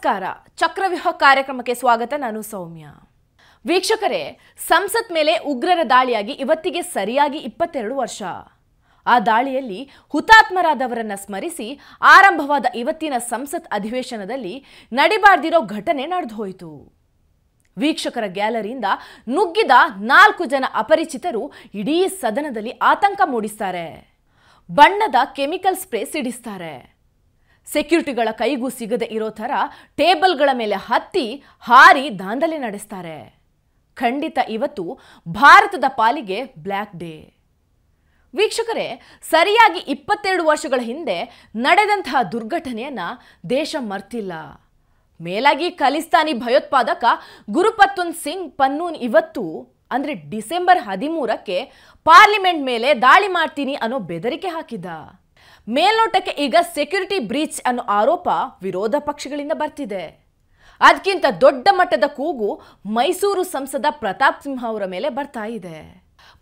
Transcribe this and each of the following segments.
ನಮಸ್ಕಾರ ಚಕ್ರವ್ಯೂಹ ಕಾರ್ಯಕ್ರಮಕ್ಕೆ ಸ್ವಾಗತ ನಾನು ಸೌಮ್ಯ ವೀಕ್ಷಕರೇ ಸಂಸತ್ ಮೇಲೆ ಉಗ್ರರ ದಾಳಿಯಾಗಿ ಇವತ್ತಿಗೆ ಸರಿಯಾಗಿ 22 ವರ್ಷ ಆ ದಾಳಿಯಲ್ಲಿ ಹುತಾತ್ಮರಾದವರನ್ನ ಸ್ಮರಿಸಿ ಆರಂಭವಾದ ಇವತ್ತಿನ ಸಂಸತ್ ಅಧಿವೇಶನದಲ್ಲಿ ನಡಿಬಾರ್ದಿರೋ ಘಟನೆ ನಡೆದು ಹೋಯಿತು ವೀಕ್ಷಕರ ಗ್ಯಾಲರಿಯಿಂದ ನುಗ್ಗಿದ 4 ಜನ ಅಪರಿಚಿತರು ಇಡೀ ಸದನದಲ್ಲಿ ಆತಂಕ ಮೂಡಿಸ್ತಾರೆ ಬಣ್ಣದ ಕೆಮಿಕಲ್ ಸ್ಪ್ರೇ ಸಿಡಿಸ್ತಾರೆ ಸೆಕ್ಯೂರಿಟಿಗಳ ಕೈಗೂ ಸಿಗದೆ ಇರೋ ತರ ಟೇಬಲ್ಗಳ ಮೇಲೆ ಹತ್ತಿ ಹಾರಿ ದಾಂಧಲೆ ನಡೆಸ್ತಾರೆ ಖಂಡಿತ ಇವತ್ತು ಭಾರತದ ಪಾಲಿಗೆ ಬ್ಲ್ಯಾಕ್ ಡೇ ವೀಕ್ಷಕರೇ ಸರಿಯಾಗಿ 22 ವರ್ಷಗಳ ಹಿಂದೆ ನಡೆದಂತಹ ದುರ್ಘಟನೆಯನ್ನ ದೇಶ ಮರ್ತಿಲ್ಲ ಮೇಲಾಗಿ ಖಲಿಸ್ತಾನಿ ಭಯೋತ್ಪಾದಕ ಗುರುಪತ್ವಂತ್ ಸಿಂಗ್ ಪನ್ನೂನ್ ಇವತ್ತು ಅಂದ್ರೆ ಡಿಸೆಂಬರ್ 13ಕ್ಕೆ ಪಾರ್ಲಿಮೆಂಟ್ ಮೇಲೆ ದಾಳಿ ಮಾಡ್ತೀನಿ ಅನ್ನೋ ಬೆದರಿಕೆ ಹಾಕಿದ್ದ ಮೇಲ್ನೋಟಕ್ಕೆ ಈಗ ಸೆಕ್ಯೂರಿಟಿ ಬ್ರೀಚ್ ಅನ್ನೋ ಆರೋಪ ವಿರೋಧ ಪಕ್ಷಗಳಿಂದ ಬರ್ತಿದೆ ಅದಕ್ಕಿಂತ ದೊಡ್ಡ ಮಟ್ಟದ ಕೂಗು ಮೈಸೂರು ಸಂಸದ ಪ್ರತಾಪ್ ಸಿಂಹ ಅವರ ಮೇಲೆ ಬರ್ತಾ ಇದೆ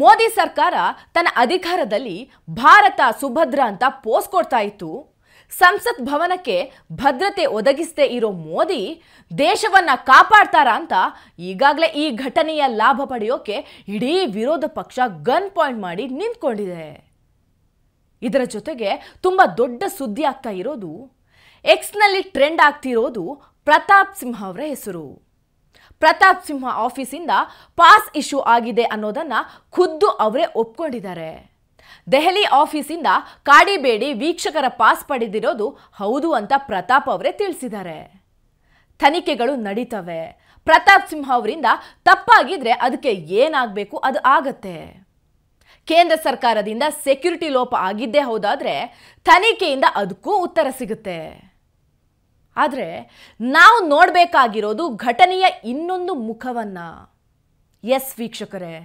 ಮೋದಿ ಸರ್ಕಾರ ತನ್ನ ಅಧಿಕಾರದಲ್ಲಿ ಭಾರತ ಸುಭದ್ರ ಅಂತ ಪೋಸ್ಟ್ ಕೊಡ್ತಾ ಇತ್ತು ಸಂಸತ್ ಭವನಕ್ಕೆ ಭದ್ರತೆ ಒದಗಿಸದೇ ಇರೋ ಮೋದಿ ದೇಶವನ್ನ ಕಾಪಾಡ್ತಾರ ಅಂತ ಈಗಾಗಲೇ ಈ ಘಟನೆಯ ಲಾಭ ಪಡೆಯೋಕೆ ಇಡೀ ವಿರೋಧ ಪಕ್ಷ ಗನ್ ಪಾಯಿಂಟ್ ಮಾಡಿ ನಿಂತ್ಕೊಂಡಿದೆ ಇದರ ಜೊತೆಗೆ ತುಂಬಾ ದೊಡ್ಡ ಸುದ್ದಿ ಆಗ್ತಾ ಇರೋದು ಎಕ್ಸ್ನಲ್ಲಿ ಟ್ರೆಂಡ್ ಆಗ್ತಿರೋದು ಪ್ರತಾಪ್ ಸಿಂಹ ಅವರ ಹೆಸರು ಪ್ರತಾಪ್ ಸಿಂಹ ಆಫೀಸಿಂದ ಪಾಸ್ ಇಶ್ಯೂ ಆಗಿದೆ ಅನ್ನೋದನ್ನ ಖುದ್ದು ಅವರೇ ಒಪ್ಕೊಂಡಿದ್ದಾರೆ ದೆಹಲಿ ಆಫೀಸಿಂದ ಕಾಡಿಬೇಡಿ ವೀಕ್ಷಕರ ಪಾಸ್ ಪಡೆದಿರೋದು ಹೌದು ಅಂತ ಪ್ರತಾಪ್ ಅವರೇ ತಿಳಿಸಿದ್ದಾರೆ ತನಿಖೆಗಳು ನಡೀತವೆ ಪ್ರತಾಪ್ ಸಿಂಹ ಅವರಿಂದ ತಪ್ಪಾಗಿದ್ರೆ ಅದಕ್ಕೆ ಏನಾಗಬೇಕು ಅದು ಆಗತ್ತೆ ಕೇಂದ್ರ ಸರ್ಕಾರದಿಂದ ಸೆಕ್ಯೂರಿಟಿ ಲೋಪ ಆಗಿದ್ದೇ ಹೌದಾದ್ರೆ ತನಿಖೆಯಿಂದ ಅದಕ್ಕೂ ಉತ್ತರ ಸಿಗುತ್ತೆ ಆದರೆ ನಾವು ನೋಡಬೇಕಾಗಿರೋದು ಘಟನೆಯ ಇನ್ನೊಂದು ಮುಖವನ್ನ ಎಸ್ ವೀಕ್ಷಕರೇ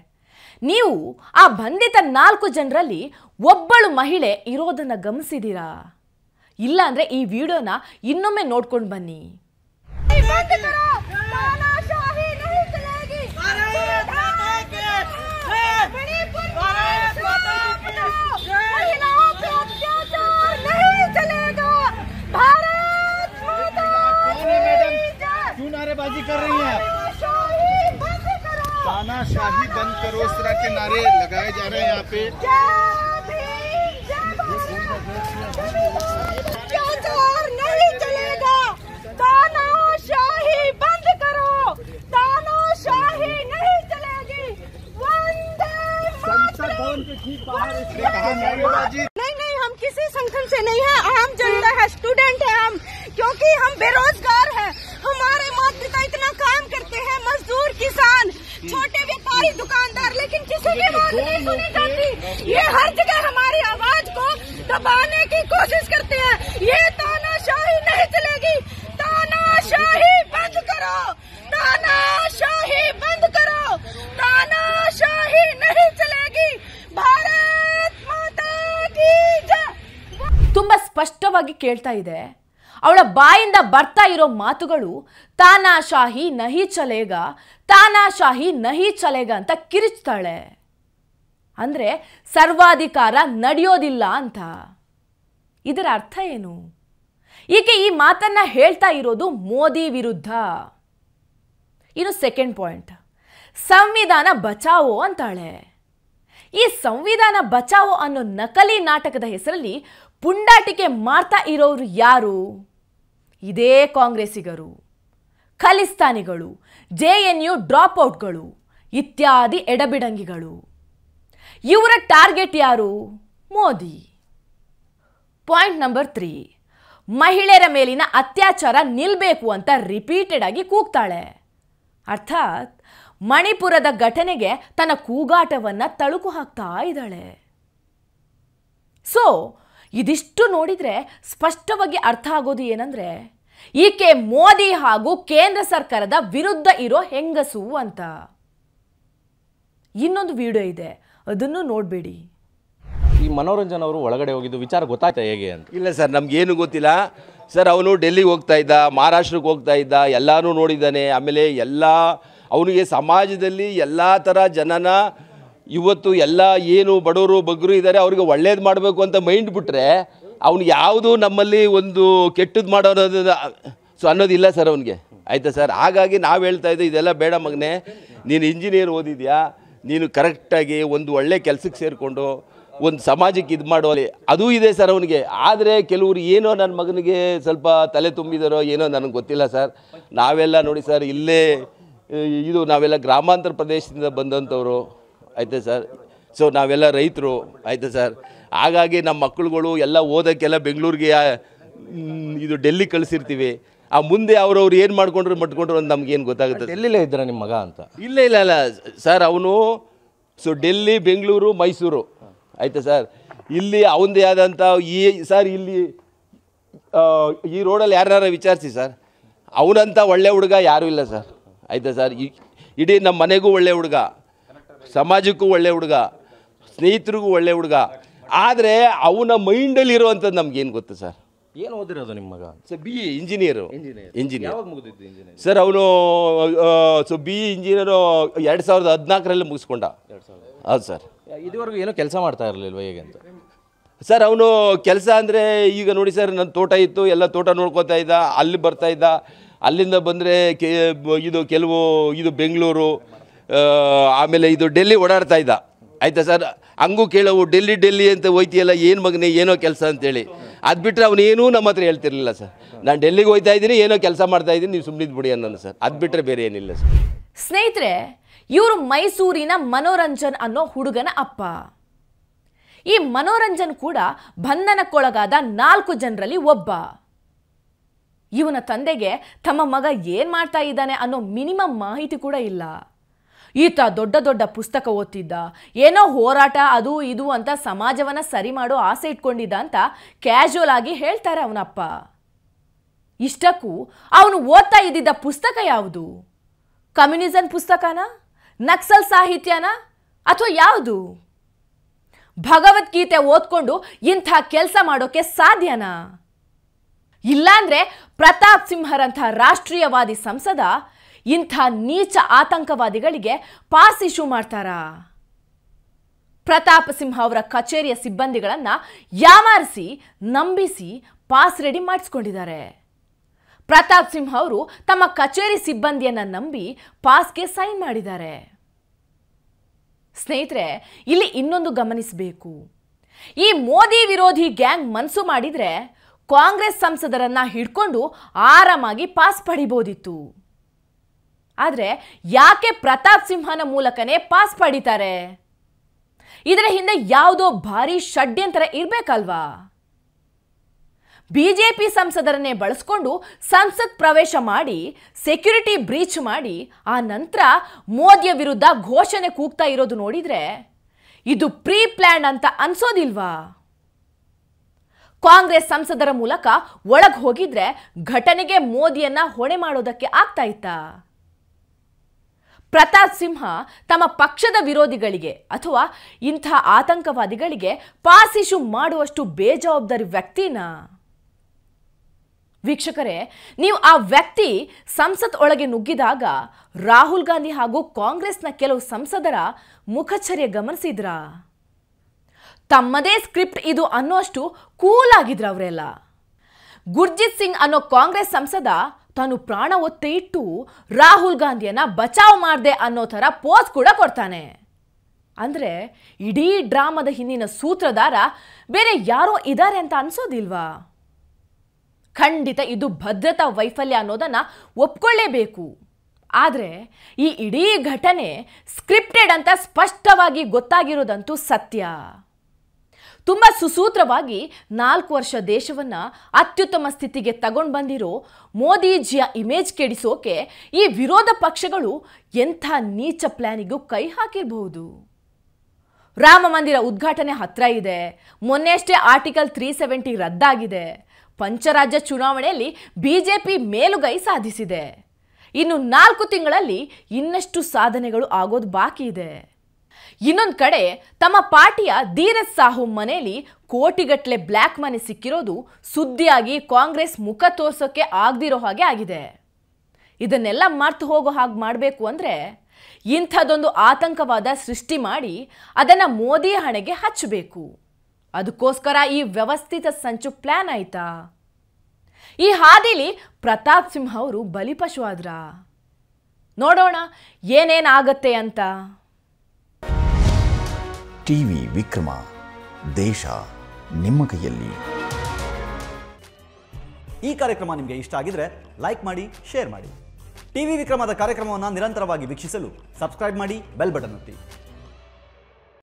ನೀವು ಆ ಬಂಧಿತ 4 ಜನರಲ್ಲಿ ಒಬ್ಬಳು ಮಹಿಳೆ ಇರೋದನ್ನ ಗಮನಿಸಿದ್ದೀರಾ ಇಲ್ಲ ಅಂದ್ರೆ ಈ ವಿಡಿಯೋನ ಇನ್ನೊಮ್ಮೆ ನೋಡ್ಕೊಂಡು ಬನ್ನಿ नारेबाजी कर रही हैं तानाशाही बंद करो इस तरह के नारे लगाए जा रहे हैं यहाँ पे अत्याचार नहीं चलेगा तानाशाही बंद करो तानाशाही नहीं चलेगी वंदे संसद भवन के ठीक बाहर इसने कहा नारेबाजी नहीं हम किसी संगठन से नहीं है आम जनता है स्टूडेंट है हम क्योंकि हम बेरोजगार हैं हमारे माता पिता इतना काम करते हैं मजदूर किसान छोटे व्यापारी दुकानदार लेकिन किसी की बात नहीं सुनी जाती ये हर जगह हमारी आवाज को दबाने की कोशिश करते हैं ये तानाशाही नहीं चलेगी तानाशाही बंद करो तानाशाही बंद करो तानाशाही नहीं चलेगी भारत माता की जय ತುಂಬಾ ಸ್ಪಷ್ಟವಾಗಿ ಕೇಳ್ತಾ ಇದೆ ಅವಳ ಬಾಯಿಂದ ಬರ್ತಾ ಇರೋ ಮಾತುಗಳು ತಾನಾಶಾಹಿ ನಹಿ ಚಲೇಗಾ ತಾನಾಶಾಹಿ ನಹಿ ಚಲೇಗಾ ಅಂತ ಕಿರಿಚ್ತಾಳೆ ಅಂದ್ರೆ ಸರ್ವಾಧಿಕಾರ ನಡೆಯೋದಿಲ್ಲ ಅಂತ ಇದರ ಅರ್ಥ ಏನು ಈಕೆ ಈ ಮಾತನ್ನ ಹೇಳ್ತಾ ಇರೋದು ಮೋದಿ ವಿರುದ್ಧ ಇನ್ನು ಸೆಕೆಂಡ್ ಪಾಯಿಂಟ್ ಸಂವಿಧಾನ ಬಚಾವೋ ಅಂತಾಳೆ ಈ ಸಂವಿಧಾನ ಬಚಾವೋ ಅನ್ನೋ ನಕಲಿ ನಾಟಕದ ಹೆಸರಲ್ಲಿ ಪುಂಡಾಟಿಕೆ ಮಾಡ್ತಾ ಇರೋರು ಯಾರು ಇದೇ ಕಾಂಗ್ರೆಸ್ಸಿಗರು ಖಲಿಸ್ತಾನಿಗಳು JNU ಡ್ರಾಪ್ಔಟ್ಗಳು ಇತ್ಯಾದಿ ಎಡಬಿಡಂಗಿಗಳು ಇವರ ಟಾರ್ಗೆಟ್ ಯಾರು ಮೋದಿ ಪಾಯಿಂಟ್ ನಂಬರ್ 3 ಮಹಿಳೆಯರ ಮೇಲಿನ ಅತ್ಯಾಚಾರ ನಿಲ್ಬೇಕು ಅಂತ ರಿಪೀಟೆಡ್ ಆಗಿ ಕೂಗ್ತಾಳೆ ಅರ್ಥಾತ್ ಮಣಿಪುರದ ಘಟನೆಗೆ ತನ್ನ ಕೂಗಾಟವನ್ನ ತಳುಕು ಹಾಕ್ತಾ ಇದ್ದಾಳೆ ಸೊ ಇದಿಷ್ಟು ನೋಡಿದ್ರೆ ಸ್ಪಷ್ಟವಾಗಿ ಅರ್ಥ ಆಗೋದು ಏನಂದ್ರೆ ಈಕೆ ಮೋದಿ ಹಾಗೂ ಕೇಂದ್ರ ಸರ್ಕಾರದ ವಿರುದ್ಧ ಇರೋ ಹೆಂಗಸು ಅಂತ ಇನ್ನೊಂದು ವಿಡಿಯೋ ಇದೆ ಅದನ್ನು ನೋಡಬೇಡಿ ಈ ಮನೋರಂಜನ್ ಅವರು ಒಳಗಡೆ ಹೋಗಿದ್ದು ವಿಚಾರ ಗೊತ್ತಾಯ್ತಾ ಹೇಗೆ ಅಂತ ಇಲ್ಲ ಸರ್ ನಮಗೇನು ಗೊತ್ತಿಲ್ಲ ಸರ್ ಅವನು ಡೆಲ್ಲಿಗೆ ಹೋಗ್ತಾ ಇದ್ದ ಮಹಾರಾಷ್ಟ್ರಕ್ಕೆ ಹೋಗ್ತಾ ಇದ್ದ ಎಲ್ಲನೂ ನೋಡಿದ್ದಾನೆ ಆಮೇಲೆ ಎಲ್ಲ ಅವನಿಗೆ ಸಮಾಜದಲ್ಲಿ ಎಲ್ಲ ಥರ ಜನನ ಇವತ್ತು ಎಲ್ಲ ಏನು ಬಡವರು ಬಗ್ಗರು ಇದ್ದಾರೆ ಅವ್ರಿಗೆ ಒಳ್ಳೇದು ಮಾಡಬೇಕು ಅಂತ ಮೈಂಡ್ ಬಿಟ್ಟರೆ ಅವನು ಯಾವುದು ನಮ್ಮಲ್ಲಿ ಒಂದು ಕೆಟ್ಟದ್ದು ಮಾಡೋದು ಸೊ ಅನ್ನೋದಿಲ್ಲ ಸರ್ ಅವನಿಗೆ, ಆಯಿತಾ ಸರ್. ಹಾಗಾಗಿ ನಾವು ಹೇಳ್ತಾ ಇದ್ದೀವಿ ಇದೆಲ್ಲ ಬೇಡ ಮಗನೇ, ನೀನು ಇಂಜಿನಿಯರ್ ಓದಿದ್ಯಾ, ನೀನು ಕರೆಕ್ಟಾಗಿ ಒಂದು ಒಳ್ಳೆ ಕೆಲಸಕ್ಕೆ ಸೇರಿಕೊಂಡು ಒಂದು ಸಮಾಜಕ್ಕೆ ಇದು ಮಾಡೋಲಿ ಅದೂ ಇದೆ ಸರ್ ಅವನಿಗೆ. ಆದರೆ ಕೆಲವರು ಏನೋ ನನ್ನ ಮಗನಿಗೆ ಸ್ವಲ್ಪ ತಲೆ ತುಂಬಿದಾರೋ ಏನೋ ನನಗೆ ಗೊತ್ತಿಲ್ಲ ಸರ್. ನಾವೆಲ್ಲ ನೋಡಿ ಸರ್, ಇಲ್ಲೇ ಇದು ನಾವೆಲ್ಲ ಗ್ರಾಮಾಂತರ ಪ್ರದೇಶದಿಂದ ಬಂದಂಥವ್ರು, ಆಯಿತಾ ಸರ್. ಸೊ ನಾವೆಲ್ಲ ರೈತರು, ಆಯಿತಾ ಸರ್. ಹಾಗಾಗಿ ನಮ್ಮ ಮಕ್ಕಳುಗಳು ಎಲ್ಲ ಓದೋಕ್ಕೆಲ್ಲ ಬೆಂಗಳೂರಿಗೆ ಇದು ಡೆಲ್ಲಿ ಕಳಿಸಿರ್ತೀವಿ. ಆ ಮುಂದೆ ಅವ್ರವ್ರು ಏನು ಮಾಡ್ಕೊಂಡ್ರು ಮಟ್ಕೊಂಡ್ರು ಅಂತ ನಮ್ಗೇನು ಗೊತ್ತಾಗುತ್ತೆ. ಡೆಲ್ಲಿಲೇ ಇದ್ರ ನಿಮ್ಮ ಮಗ ಅಂತ? ಇಲ್ಲ ಸರ್, ಅವನು ಸೊ ಡೆಲ್ಲಿ, ಬೆಂಗಳೂರು, ಮೈಸೂರು, ಆಯಿತಾ ಸರ್. ಇಲ್ಲಿ ಅವನದೇ ಆದಂಥ ಸರ್ ಇಲ್ಲಿ ಈ ರೋಡಲ್ಲಿ ಯಾರು ವಿಚಾರಿಸಿ ಸರ್, ಅವನಂಥ ಒಳ್ಳೆ ಹುಡುಗ ಯಾರೂ ಇಲ್ಲ ಸರ್, ಆಯಿತಾ ಸರ್. ಇಡೀ ನಮ್ಮ ಮನೆಗೂ ಒಳ್ಳೆ ಹುಡುಗ, ಸಮಾಜಕ್ಕೂ ಒಳ್ಳೆ ಹುಡುಗ, ಸ್ನೇಹಿತರಿಗೂ ಒಳ್ಳೆ ಹುಡುಗ. ಆದರೆ ಅವನ ಮೈಂಡಲ್ಲಿ ಇರುವಂಥದ್ದು ನಮ್ಗೇನು ಗೊತ್ತು ಸರ್. ಏನು ಓದಿರೋದು ನಿಮ್ಮ ಮಗ? Sir BE engineer. ಯಾವಾಗ ಮುಗಿದಿತ್ತು ಇಂಜಿನಿಯರ್? ಸರ್ ಅವನು ಸೊ BE ಇಂಜಿನಿಯರು 2014ರಲ್ಲಿ ಮುಗಿಸ್ಕೊಂಡ. ಹೌದು ಸರ್. ಇದುವರೆಗೂ ಏನೋ ಕೆಲಸ ಮಾಡ್ತಾ ಇರಲಿಲ್ವ ಹೇಗೆ ಅಂತ? ಸರ್ ಅವನು ಕೆಲಸ ಅಂದರೆ ಈಗ ನೋಡಿ ಸರ್, ನನ್ನ ತೋಟ ಇತ್ತು, ಎಲ್ಲ ತೋಟ ನೋಡ್ಕೋತಾ ಇದ್ದ, ಅಲ್ಲಿ ಬರ್ತಾ ಇದ್ದ. ಅಲ್ಲಿಂದ ಬಂದರೆ ಇದು ಕೆಲವು ಇದು ಬೆಂಗಳೂರು, ಆಮೇಲೆ ಇದು ಡೆಲ್ಲಿ ಓಡಾಡ್ತಾ ಇದ್ದ, ಆಯಿತಾ ಸರ್. ಹಂಗೂ ಕೇಳವು ಡೆಲ್ಲಿ ಅಂತ ಹೋಯ್ತಿಯಲ್ಲ, ಏನು ಮಗನೇ ಏನೋ ಕೆಲಸ ಅಂತೇಳಿ. ಅದು ಬಿಟ್ಟರೆ ಅವನೇನೂ ನಮ್ಮ ಹತ್ರ ಹೇಳ್ತಿರ್ಲಿಲ್ಲ ಸರ್. ನಾನು ಡೆಲ್ಲಿಗೆ ಹೋಗ್ತಾ ಇದ್ದೀನಿ, ಏನೋ ಕೆಲಸ ಮಾಡ್ತಾ ಇದ್ದೀನಿ, ನೀವು ಸುಮ್ಮನಿದ್ದು ಬಿಡಿ ಅನ್ನೋನು ಸರ್. ಅದು ಬಿಟ್ಟರೆ ಬೇರೆ ಏನಿಲ್ಲ ಸರ್. ಸ್ನೇಹಿತರೆ, ಇವರು ಮೈಸೂರಿನ ಮನೋರಂಜನ್ ಅನ್ನೋ ಹುಡುಗನ ಅಪ್ಪ. ಈ ಮನೋರಂಜನ್ ಕೂಡ ಬಂಧನಕ್ಕೊಳಗಾದ 4 ಜನರಲ್ಲಿ ಒಬ್ಬ. ಇವನ ತಂದೆಗೆ ತಮ್ಮ ಮಗ ಏನ್ ಮಾಡ್ತಾ ಇದ್ದಾನೆ ಅನ್ನೋ ಮಿನಿಮಮ್ ಮಾಹಿತಿ ಕೂಡ ಇಲ್ಲ. ಈತ ದೊಡ್ಡ ದೊಡ್ಡ ಪುಸ್ತಕ ಓದ್ತಿದ್ದ, ಏನೋ ಹೋರಾಟ ಅದು ಇದು ಅಂತ ಸಮಾಜವನ್ನ ಸರಿ ಮಾಡೋ ಆಸೆ ಇಟ್ಕೊಂಡಿದ್ದ ಅಂತ ಕ್ಯಾಶುವಲ್ ಆಗಿ ಹೇಳ್ತಾರೆ ಅವನಪ್ಪ. ಇಷ್ಟಕ್ಕೂ ಅವನು ಓದ್ತಾ ಇದ್ದಿದ್ದ ಪುಸ್ತಕ ಯಾವುದು? ಕಮ್ಯುನಿಸಂ ಪುಸ್ತಕನಾ, ನಕ್ಸಲ್ ಸಾಹಿತ್ಯನ, ಅಥವಾ ಯಾವುದು? ಭಗವದ್ಗೀತೆ ಓದ್ಕೊಂಡು ಇಂಥ ಕೆಲಸ ಮಾಡೋಕೆ ಸಾಧ್ಯನಾ? ಇಲ್ಲಾಂದ್ರೆ ಪ್ರತಾಪ್ ಸಿಂಹರಂಥ ರಾಷ್ಟ್ರೀಯವಾದಿ ಸಂಸದ ಇಂಥ ನೀಚ ಆತಂಕವಾದಿಗಳಿಗೆ ಪಾಸ್ ಇಶ್ಯೂ ಮಾಡ್ತಾರಾ? ಪ್ರತಾಪ್ ಸಿಂಹ ಅವರ ಕಚೇರಿಯ ಸಿಬ್ಬಂದಿಗಳನ್ನ ಯಾಮಾರಿಸಿ ನಂಬಿಸಿ ಪಾಸ್ ರೆಡಿ ಮಾಡಿಸ್ಕೊಂಡಿದ್ದಾರೆ. ಪ್ರತಾಪ್ ಸಿಂಹ ಅವರು ತಮ್ಮ ಕಚೇರಿ ಸಿಬ್ಬಂದಿಯನ್ನ ನಂಬಿ ಪಾಸ್ಗೆ ಸೈನ್ ಮಾಡಿದ್ದಾರೆ. ಸ್ನೇಹಿತರೆ, ಇಲ್ಲಿ ಇನ್ನೊಂದು ಗಮನಿಸಬೇಕು. ಈ ಮೋದಿ ವಿರೋಧಿ ಗ್ಯಾಂಗ್ ಮನಸ್ಸು ಮಾಡಿದ್ರೆ ಕಾಂಗ್ರೆಸ್ ಸಂಸದರನ್ನ ಹಿಡ್ಕೊಂಡು ಆರಾಮಾಗಿ ಪಾಸ್ ಪಡಿಬೋದಿತ್ತು. ಆದ್ರೆ ಯಾಕೆ ಪ್ರತಾಪ್ ಸಿಂಹನ ಮೂಲಕನೇ ಪಾಸ್ ಪಡಿತಾರೆ? ಇದರ ಹಿಂದೆ ಯಾವುದೋ ಭಾರಿ ಷಡ್ಯಂತರ ಇರ್ಬೇಕಲ್ವಾ? ಬಿಜೆಪಿ ಸಂಸದರನ್ನೇ ಬಳಸ್ಕೊಂಡು ಸಂಸತ್ ಪ್ರವೇಶ ಮಾಡಿ ಸೆಕ್ಯೂರಿಟಿ ಬ್ರೀಚ್ ಮಾಡಿ ಆ ನಂತರ ಮೋದಿಯ ವಿರುದ್ಧ ಘೋಷಣೆ ಕೂಗ್ತಾ ಇರೋದು ನೋಡಿದ್ರೆ ಇದು ಪ್ರೀ ಪ್ಲಾನ್ ಅಂತ ಅನ್ಸೋದಿಲ್ವಾ? ಕಾಂಗ್ರೆಸ್ ಸಂಸದರ ಮೂಲಕ ಒಳಗೆ ಹೋಗಿದ್ರೆ ಘಟನೆಗೆ ಮೋದಿಯನ್ನ ಹೊಣೆ ಮಾಡೋದಕ್ಕೆ ಆಗ್ತಾ ಇತ್ತಾ? ಪ್ರತಾಪ್ ಸಿಂಹ ತಮ್ಮ ಪಕ್ಷದ ವಿರೋಧಿಗಳಿಗೆ ಅಥವಾ ಇಂಥ ಆತಂಕವಾದಿಗಳಿಗೆ ಪಾಸ್ ಇಶ್ಯೂ ಮಾಡುವಷ್ಟು ಬೇಜವಾಬ್ದಾರಿ ವ್ಯಕ್ತಿನಾ? ವೀಕ್ಷಕರೇ, ನೀವು ಆ ವ್ಯಕ್ತಿ ಸಂಸತ್ ಒಳಗೆ ನುಗ್ಗಿದಾಗ ರಾಹುಲ್ ಗಾಂಧಿ ಹಾಗೂ ಕಾಂಗ್ರೆಸ್ನ ಕೆಲವು ಸಂಸದರ ಮುಖಚರ್ಯೆ ಗಮನಿಸಿದ್ರಾ? ತಮ್ಮದೇ ಸ್ಕ್ರಿಪ್ಟ್ ಇದು ಅನ್ನೋಷ್ಟು ಕೂಲ್ ಆಗಿದ್ರ ಅವರೆಲ್ಲ. ಗುರ್ಜಿತ್ ಸಿಂಗ್ ಅನ್ನೋ ಕಾಂಗ್ರೆಸ್ ಸಂಸದ ತಾನು ಪ್ರಾಣ ಒತ್ತೆ ಇಟ್ಟು ರಾಹುಲ್ ಗಾಂಧಿಯನ್ನ ಬಚಾವ್ ಮಾಡ್ದೆ ಅನ್ನೋ ಥರ ಪೋಸ್ ಕೂಡ ಕೊಡ್ತಾನೆ. ಅಂದ್ರೆ ಇಡೀ ಡ್ರಾಮಾದ ಹಿಂದಿನ ಸೂತ್ರಧಾರ ಬೇರೆ ಯಾರೋ ಇದ್ದಾರೆ ಅಂತ ಅನ್ಸೋದಿಲ್ವಾ? ಖಂಡಿತ ಇದು ಭದ್ರತಾ ವೈಫಲ್ಯ ಅನ್ನೋದನ್ನ ಒಪ್ಕೊಳ್ಳೇಬೇಕು. ಆದರೆ ಈ ಇಡೀ ಘಟನೆ ಸ್ಕ್ರಿಪ್ಟೆಡ್ ಅಂತ ಸ್ಪಷ್ಟವಾಗಿ ಗೊತ್ತಾಗಿರೋದಂತೂ ಸತ್ಯ. ತುಂಬ ಸುಸೂತ್ರವಾಗಿ 4 ವರ್ಷ ದೇಶವನ್ನ ಅತ್ಯುತ್ತಮ ಸ್ಥಿತಿಗೆ ತಗೊಂಡು ಬಂದಿರೋ ಮೋದಿಜಿಯ ಇಮೇಜ್ ಕೆಡಿಸೋಕೆ ಈ ವಿರೋಧ ಪಕ್ಷಗಳು ಎಂಥ ನೀಚ ಪ್ಲಾನಿಗೂ ಕೈ ಹಾಕಿರಬಹುದು. ರಾಮ ಮಂದಿರ ಉದ್ಘಾಟನೆ ಹತ್ರ ಇದೆ. ಮೊನ್ನೆಯಷ್ಟೇ ಆರ್ಟಿಕಲ್ 370 ರದ್ದಾಗಿದೆ. ಪಂಚರಾಜ್ಯ ಚುನಾವಣೆಯಲ್ಲಿ ಬಿಜೆಪಿ ಮೇಲುಗೈ ಸಾಧಿಸಿದೆ. ಇನ್ನು 4 ತಿಂಗಳಲ್ಲಿ ಇನ್ನಷ್ಟು ಸಾಧನೆಗಳು ಆಗೋದು ಬಾಕಿ ಇದೆ. ಇನ್ನೊಂದು ಕಡೆ ತಮ್ಮ ಪಾರ್ಟಿಯ ಧೀರಜ್ ಸಾಹು ಮನೆಯಲ್ಲಿ ಕೋಟಿಗಟ್ಟಲೆ ಬ್ಲ್ಯಾಕ್ ಮನಿ ಸಿಕ್ಕಿರೋದು ಸುದ್ದಿಯಾಗಿ ಕಾಂಗ್ರೆಸ್ ಮುಖ ತೋರ್ಸೋಕೆ ಆಗದಿರೋ ಹಾಗೆ ಆಗಿದೆ. ಇದನ್ನೆಲ್ಲ ಮರ್ತು ಹೋಗೋ ಹಾಗೆ ಮಾಡಬೇಕು ಅಂದರೆ ಇಂಥದ್ದೊಂದು ಆತಂಕವಾದ ಸೃಷ್ಟಿ ಮಾಡಿ ಅದನ್ನು ಮೋದಿ ಹಣೆಗೆ ಹಚ್ಚಬೇಕು. ಅದಕ್ಕೋಸ್ಕರ ಈ ವ್ಯವಸ್ಥಿತ ಸಂಚು ಪ್ಲಾನ್ ಆಯ್ತಾ? ಈ ಹಾದಿಲಿ ಪ್ರತಾಪ್ ಸಿಂಹ ಅವರು ಬಲಿಪಶು ಆದ್ರ? ನೋಡೋಣ ಏನೇನಾಗತ್ತೆ ಅಂತ. ಟಿವಿ ವಿಕ್ರಮ, ದೇಶ ನಿಮ್ಮ ಕೈಯಲ್ಲಿ. ಈ ಕಾರ್ಯಕ್ರಮ ನಿಮಗೆ ಇಷ್ಟ ಆಗಿದ್ರೆ ಲೈಕ್ ಮಾಡಿ, ಶೇರ್ ಮಾಡಿ. ಟಿವಿ ವಿಕ್ರಮದ ಕಾರ್ಯಕ್ರಮವನ್ನು ನಿರಂತರವಾಗಿ ವೀಕ್ಷಿಸಲು ಸಬ್ಸ್ಕ್ರೈಬ್ ಮಾಡಿ, ಬೆಲ್ ಬಟನ್ ಒತ್ತಿ.